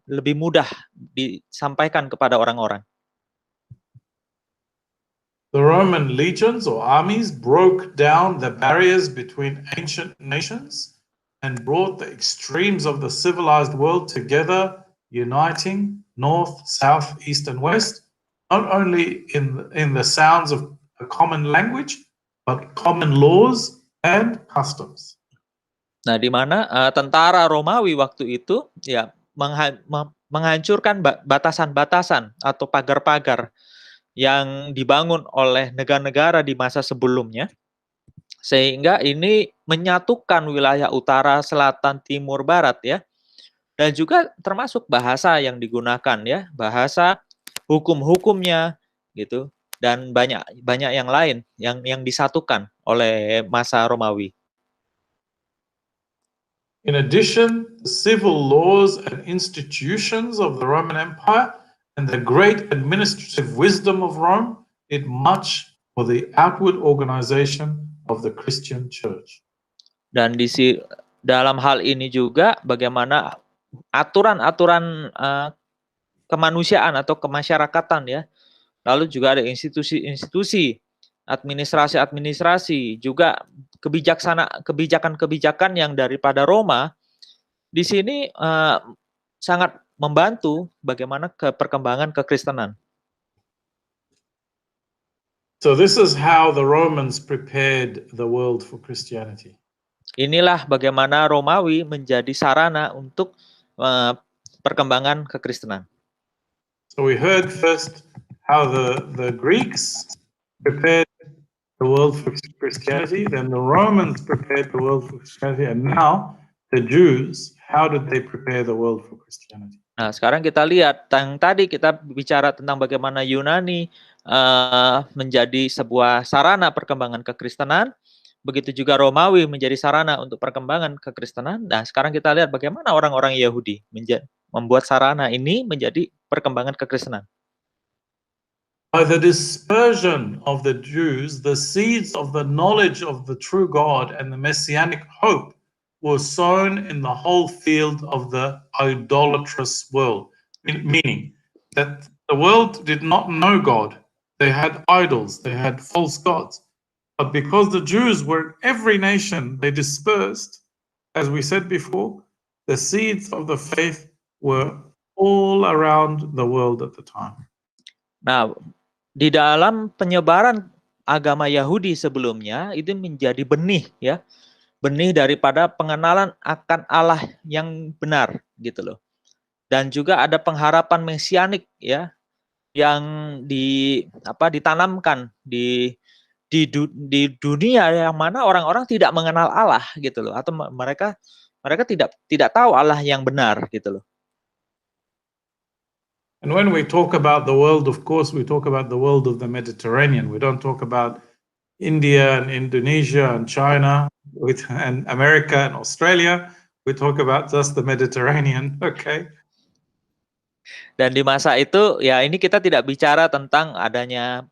lebih mudah disampaikan kepada orang-orang. The Roman legions or armies broke down the barriers between ancient nations and brought the extremes of the civilized world together, uniting North, South, East, and West, not only in the sounds of a common language, but common laws and customs. Nah, di mana tentara Romawi waktu itu ya menghancurkan batasan-batasan atau pagar-pagar yang dibangun oleh negara-negara di masa sebelumnya, sehingga ini menyatukan wilayah utara, selatan, timur, barat ya, dan juga termasuk bahasa yang digunakan ya, bahasa, hukum-hukumnya gitu, dan banyak yang lain yang disatukan oleh masa Romawi. In addition, the civil laws and institutions of the Roman Empire and the great administrative wisdom of Rome did much for the outward organization of the Christian Church. Dan dalam hal ini juga bagaimana aturan-aturan kemanusiaan atau kemasyarakatan ya, lalu juga ada institusi-institusi, administrasi-administrasi, juga kebijakan-kebijakan yang daripada Roma di sini sangat membantu bagaimana perkembangan kekristenan. So this is how the Romans prepared the world for Christianity. Inilah bagaimana Romawi menjadi sarana untuk perkembangan kekristenan. So we heard first how the Greeks prepared the world for Christianity, then the Romans prepared the world for Christianity, and now the Jews, how did they prepare the world for Christianity? Nah, sekarang kita lihat, tadi kita bicara tentang bagaimana Yunani menjadi sebuah sarana perkembangan kekristenan, begitu juga Romawi menjadi sarana untuk perkembangan kekristenan. Nah, sekarang kita lihat bagaimana orang-orang Yahudi membuat sarana ini menjadi perkembangan kekristenan. By the dispersion of the Jews, the seeds of the knowledge of the true God and the messianic hope were sown in the whole field of the idolatrous world, meaning that the world did not know God. They had idols, they had false gods. But because the Jews were in every nation, they dispersed, as we said before, the seeds of the faith were all around the world at the time. Nah, di dalam penyebaran agama Yahudi sebelumnya itu menjadi benih ya, benih daripada pengenalan akan Allah yang benar gitu loh. Dan juga ada pengharapan mesianik ya yang ditanamkan di dunia yang mana orang-orang tidak mengenal Allah gitu loh, atau mereka tidak tahu Allah yang benar gitu loh. And when we talk about the world, of course, we talk about the world of the Mediterranean. We don't talk about India and Indonesia and China and America and Australia. We talk about just the Mediterranean, okay? Dan di masa itu, ya ini kita tidak bicara tentang adanya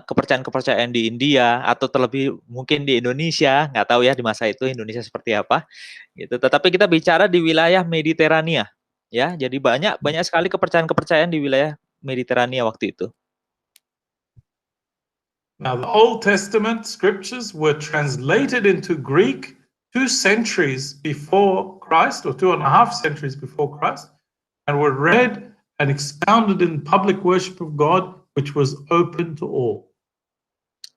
kepercayaan-kepercayaan di India atau terlebih mungkin di Indonesia, nggak tahu ya di masa itu Indonesia seperti apa, gitu. Tetapi kita bicara di wilayah Mediterania. Ya, jadi banyak sekali kepercayaan-kepercayaan di wilayah Mediterania waktu itu. Now, the Old Testament scriptures were translated into Greek 2 centuries before Christ, or 2.5 centuries before Christ, and were read and expounded in public worship of God, which was open to all.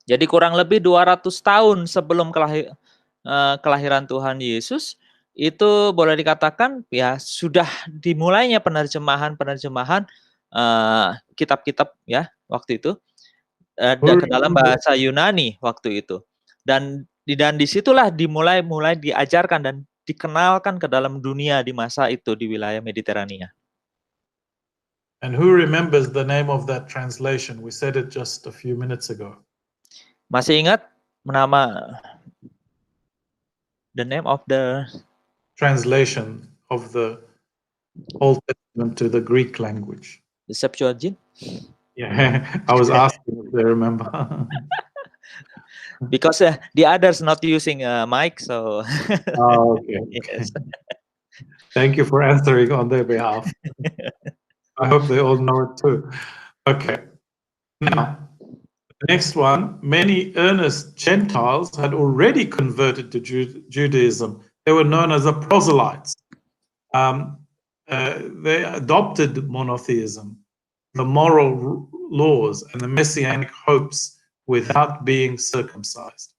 Jadi kurang lebih 200 tahun sebelum kelahiran Tuhan Yesus, itu boleh dikatakan ya sudah dimulainya penerjemahan kitab-kitab ya waktu itu ke dalam bahasa Yunani waktu itu, dan disitulah dimulai diajarkan dan dikenalkan ke dalam dunia di masa itu di wilayah Mediterania. And who remembers the name of that translation? We said it just a few minutes ago. Masih ingat nama the name of the translation of the Old Testament to the Greek language? The Septuagint? Yeah, I was asking if they remember. Because the others not using mic, so Oh, okay. yes. Thank you for answering on their behalf. I hope they all know it too. Okay. Now, the next one, many earnest Gentiles had already converted to Judaism. They were known as the proselytes. They adopted monotheism, the moral laws, and the messianic hopes without being circumcised.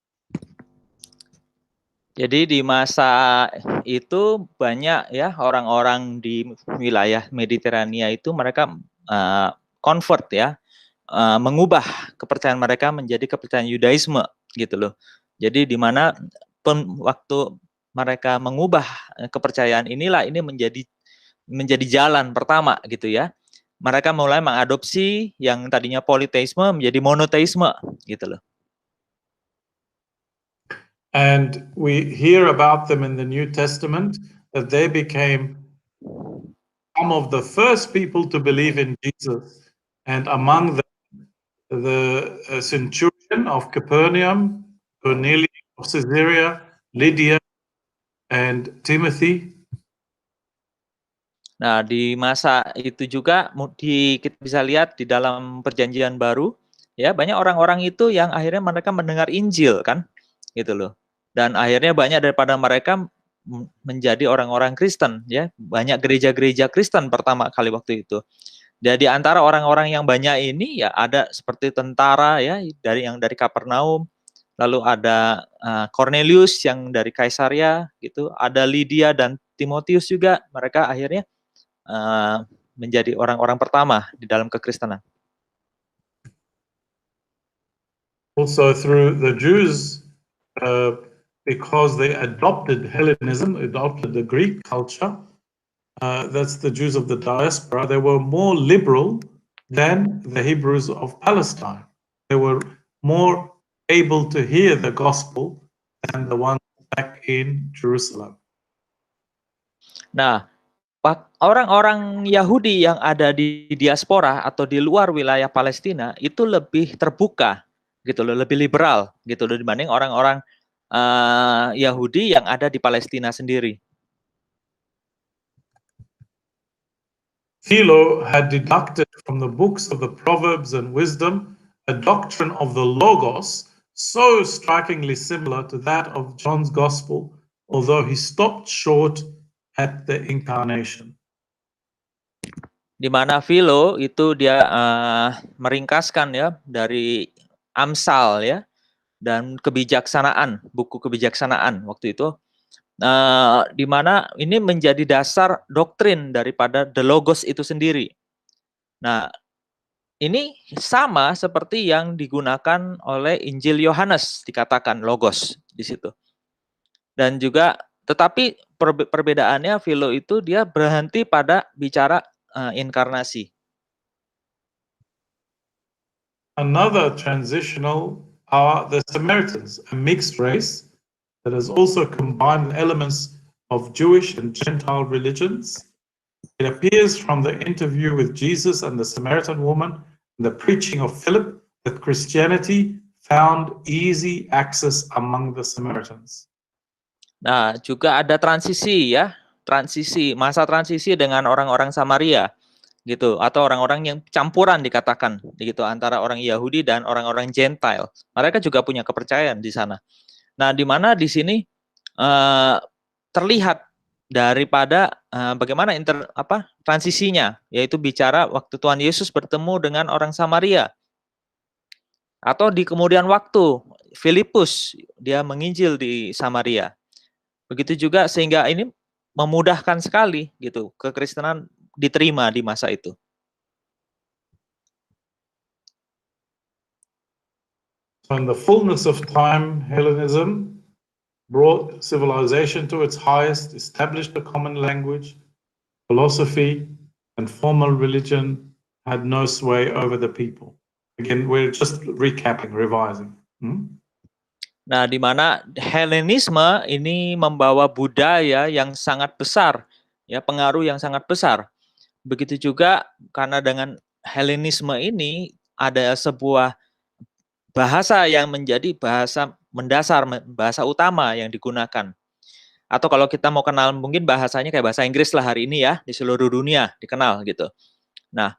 Jadi di masa itu banyak ya orang-orang di wilayah Mediterania itu mereka convert ya, mengubah kepercayaan mereka menjadi kepercayaan Yudaisme gitu loh. Jadi di mana waktu mereka mengubah kepercayaan inilah ini menjadi jalan pertama gitu ya. Mereka mulai mengadopsi yang tadinya politeisme menjadi monoteisme gitu loh. And we hear about them in the New Testament that they became some of the first people to believe in Jesus. And among them, the centurion of Capernaum, Cornelius of Caesarea, Lydia, and Timothy. Nah, di masa itu juga kita bisa lihat di dalam Perjanjian Baru, ya banyak orang-orang itu yang akhirnya mereka mendengar Injil kan, gitu loh. Dan akhirnya banyak daripada mereka menjadi orang-orang Kristen, ya banyak gereja-gereja Kristen pertama kali waktu itu. Jadi antara orang-orang yang banyak ini ya ada seperti tentara ya dari Kapernaum, lalu ada Cornelius yang dari Kaisaria gitu, ada Lydia dan Timotius juga, mereka akhirnya menjadi orang-orang pertama di dalam kekristenan. Also through the Jews, because they adopted Hellenism, adopted the Greek culture, that's the Jews of the diaspora, they were more liberal than the Hebrews of Palestine. They were more able to hear the gospel than the ones back in Jerusalem. Nah, orang-orang Yahudi yang ada di diaspora atau di luar wilayah Palestina itu lebih terbuka gitu loh, lebih liberal gitu loh dibanding orang-orang Yahudi yang ada di Palestina sendiri. Philo had deducted from the books of the Proverbs and Wisdom a doctrine of the Logos so strikingly similar to that of John's Gospel, although he stopped short at the incarnation. Di mana Philo itu dia meringkaskan ya dari Amsal ya dan kebijaksanaan, buku kebijaksanaan waktu itu, di mana ini menjadi dasar doktrin daripada the Logos itu sendiri. Nah, ini sama seperti yang digunakan oleh Injil Yohanes, dikatakan Logos di situ. Dan juga tetapi perbedaannya Philo itu dia berhenti pada bicara inkarnasi. Another transitional are the Samaritans, a mixed race that has also combined elements of Jewish and Gentile religions. It appears from the interview with Jesus and the Samaritan woman and the preaching of Philip that Christianity found easy access among the Samaritans. Nah, juga ada masa transisi dengan orang-orang Samaria gitu, atau orang-orang yang campuran dikatakan gitu antara orang Yahudi dan orang-orang Gentile. Mereka juga punya kepercayaan di sana. Nah, di mana di sini terlihat daripada bagaimana transisinya, yaitu bicara waktu Tuhan Yesus bertemu dengan orang Samaria. Atau di kemudian waktu Filipus dia menginjil di Samaria. Begitu juga sehingga ini memudahkan sekali gitu kekristenan diterima di masa itu. So in the fullness of time, Hellenism brought civilization to its highest, established a common language, philosophy, and formal religion had no sway over the people. Again, we're just recapping, revising. Nah, di mana Hellenisme ini membawa budaya yang sangat besar, ya pengaruh yang sangat besar. begitu juga karena dengan Helenisme ini ada sebuah bahasa yang menjadi bahasa mendasar, bahasa utama yang digunakan. Atau kalau kita mau kenal mungkin bahasanya kayak bahasa Inggris lah hari ini ya, di seluruh dunia dikenal gitu. Nah,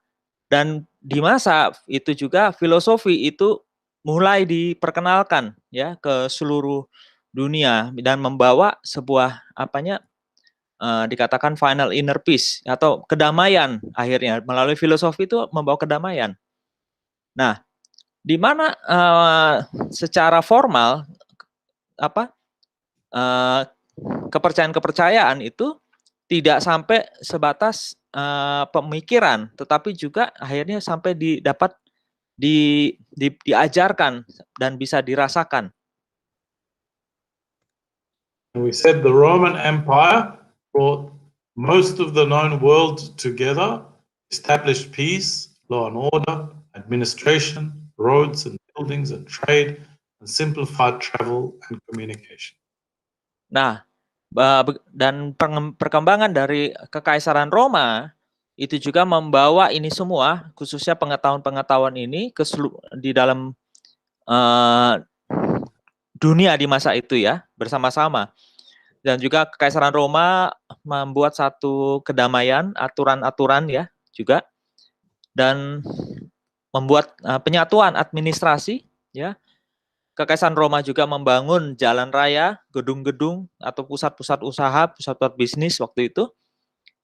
dan di masa itu juga filosofi itu mulai diperkenalkan ya ke seluruh dunia dan membawa sebuah dikatakan final inner peace atau kedamaian akhirnya melalui filosofi itu membawa kedamaian. Nah, di mana secara formal kepercayaan-kepercayaan itu tidak sampai sebatas pemikiran, tetapi juga akhirnya sampai dapat diajarkan dan bisa dirasakan. We said the Roman Empire brought most of the known world together, established peace, law and order, administration, roads and buildings and trade, and simplified travel and communication. Nah, dan perkembangan dari Kekaisaran Roma itu juga membawa ini semua, khususnya pengetahuan-pengetahuan ini di dalam dunia di masa itu ya, bersama-sama. Dan juga Kekaisaran Roma membuat satu kedamaian, aturan-aturan ya juga, dan membuat penyatuan administrasi ya. Kekaisaran Roma juga membangun jalan raya, gedung-gedung atau pusat-pusat usaha, pusat-pusat bisnis waktu itu,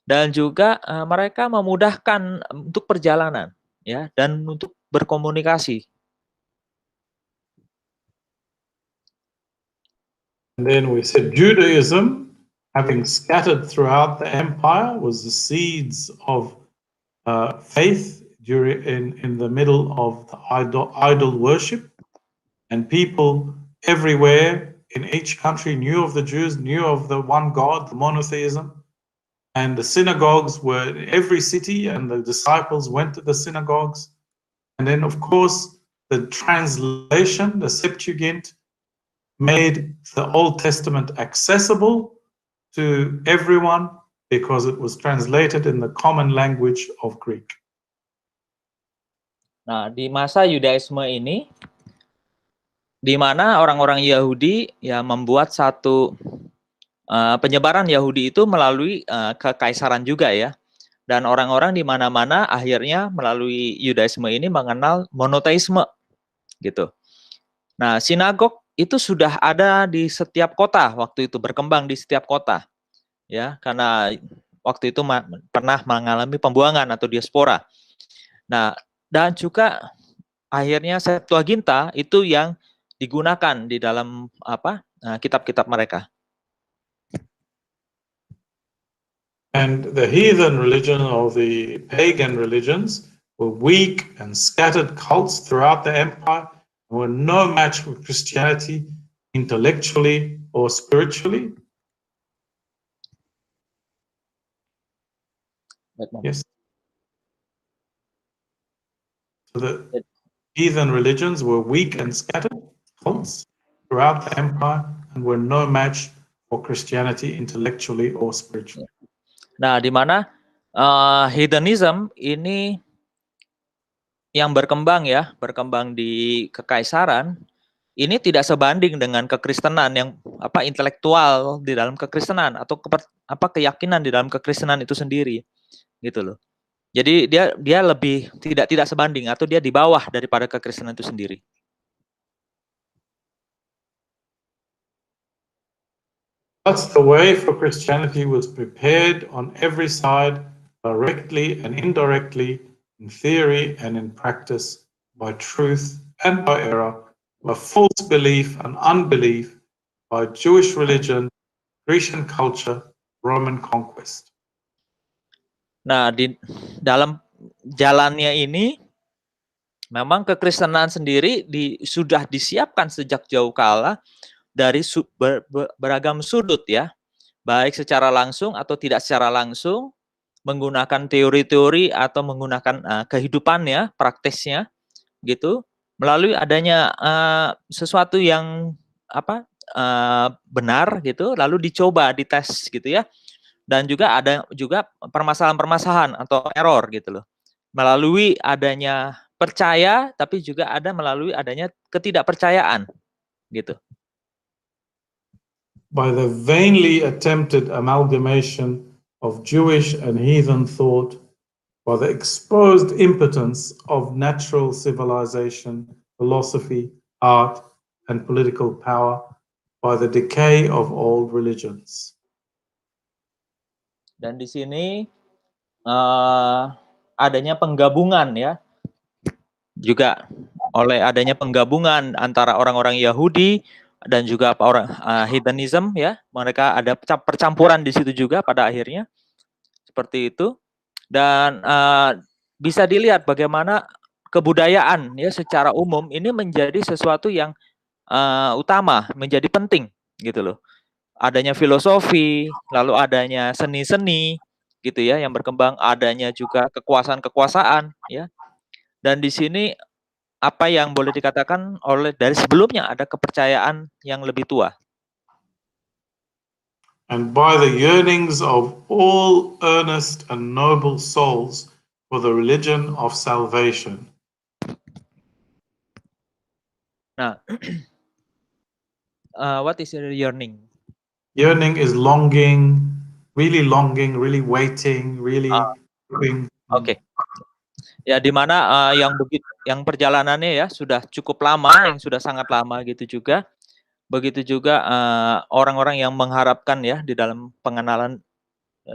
dan juga mereka memudahkan untuk perjalanan ya dan untuk berkomunikasi. And then we said Judaism, having scattered throughout the empire, was the seeds of faith in the middle of the idol worship, and people everywhere in each country knew of the Jews, knew of the one God, the monotheism, and the synagogues were in every city, and the disciples went to the synagogues. And then, of course, the translation, the Septuagint, made the Old Testament accessible to everyone because it was translated in the common language of Greek. Nah, di masa Yudaisme ini, di mana orang-orang Yahudi ya membuat satu penyebaran Yahudi itu melalui kekaisaran juga ya, dan orang-orang di mana-mana akhirnya melalui Yudaisme ini mengenal monoteisme gitu. Nah, sinagog itu sudah ada di setiap kota waktu itu, berkembang di setiap kota ya, karena waktu itu pernah mengalami pembuangan atau diaspora. Nah, dan juga akhirnya Septuaginta itu yang digunakan di dalam kitab-kitab mereka. And the heathen religion or the pagan religions were weak and scattered cults throughout the empire, and were no match for Christianity intellectually or spiritually. Yes. So the heathen religions were weak and scattered cults throughout the empire and were no match for Christianity intellectually or spiritually. Nah, di mana heathenism ini yang berkembang di kekaisaran ini tidak sebanding dengan kekristenan yang intelektual di dalam kekristenan atau keyakinan di dalam kekristenan itu sendiri, gitu loh. Jadi dia lebih tidak sebanding atau dia di bawah daripada kekristenan itu sendiri. That's the way for Christianity was prepared on every side, directly and indirectly, in theory and in practice, by truth and by error, by false belief and unbelief, by Jewish religion, Grecian culture, Roman conquest. Nah, di dalam jalannya ini memang kekristenan sendiri sudah disiapkan sejak jauh kala dari beragam sudut ya, baik secara langsung atau tidak secara langsung, menggunakan teori-teori atau menggunakan kehidupannya, praktisnya, gitu, melalui adanya sesuatu yang benar gitu, lalu dicoba, dites gitu ya, Dan juga ada juga permasalahan-permasalahan atau error gitu loh. Melalui adanya percaya, tapi juga ada melalui adanya ketidakpercayaan gitu. By the vainly attempted amalgamation of Jewish and heathen thought, by the exposed impotence of natural civilization, philosophy, art, and political power, by the decay of old religions. Dan di sini adanya penggabungan ya, juga oleh adanya penggabungan antara orang-orang Yahudi dan juga orang heathenism ya, mereka ada percampuran di situ juga pada akhirnya seperti itu. Dan bisa dilihat bagaimana kebudayaan ya secara umum ini menjadi sesuatu yang utama, menjadi penting gitu loh. Adanya filosofi, lalu adanya seni-seni gitu ya yang berkembang, adanya juga kekuasaan-kekuasaan ya. Dan di sini apa yang boleh dikatakan oleh dari sebelumnya ada kepercayaan yang lebih tua. And by the yearnings of all earnest and noble souls for the religion of salvation. Nah, what is your yearning? Yearning is longing, really waiting, really hoping. Oke. Ya, di mana yang perjalanannya ya sudah cukup lama, yang sudah sangat lama gitu juga. Begitu juga orang-orang yang mengharapkan ya di dalam pengenalan,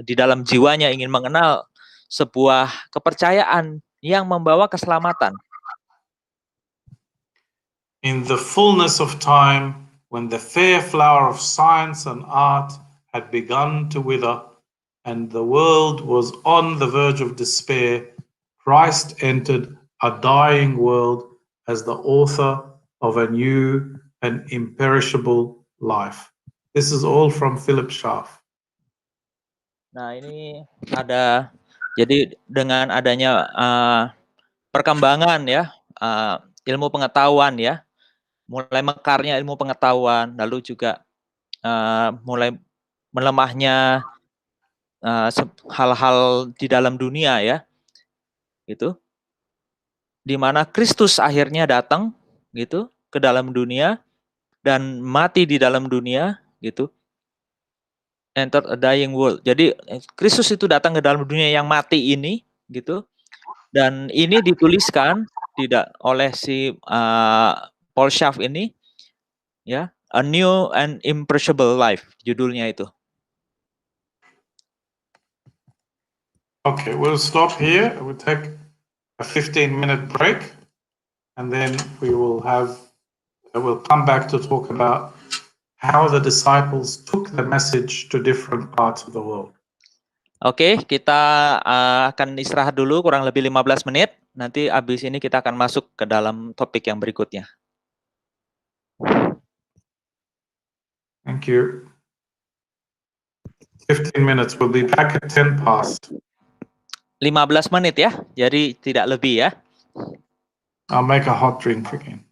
di dalam jiwanya ingin mengenal sebuah kepercayaan yang membawa keselamatan. In the fullness of time, when the fair flower of science and art had begun to wither, and the world was on the verge of despair, Christ entered a dying world as the author of a new and imperishable life. This is all from Philip Schaff. Nah, ini ada, jadi dengan adanya perkembangan ya, ilmu pengetahuan ya, mulai mekarnya ilmu pengetahuan, lalu juga mulai melemahnya hal-hal di dalam dunia ya, gitu. Di mana Kristus akhirnya datang gitu ke dalam dunia dan mati di dalam dunia gitu. Enter a dying world. Jadi Kristus itu datang ke dalam dunia yang mati ini gitu. Dan ini dituliskan tidak oleh si Paul Schaff ini ya, A New and Imperishable Life judulnya itu. Okay, we'll stop here. We'll take a 15-minute break, and then we'll come back to talk about how the disciples took the message to different parts of the world. Oke, kita akan istirahat dulu kurang lebih 15 menit. Nanti habis ini kita akan masuk ke dalam topik yang berikutnya. Thank you. 15 minutes. We'll be back at 10 past. 15 menit ya, jadi tidak lebih ya. I'll make a hot drink again.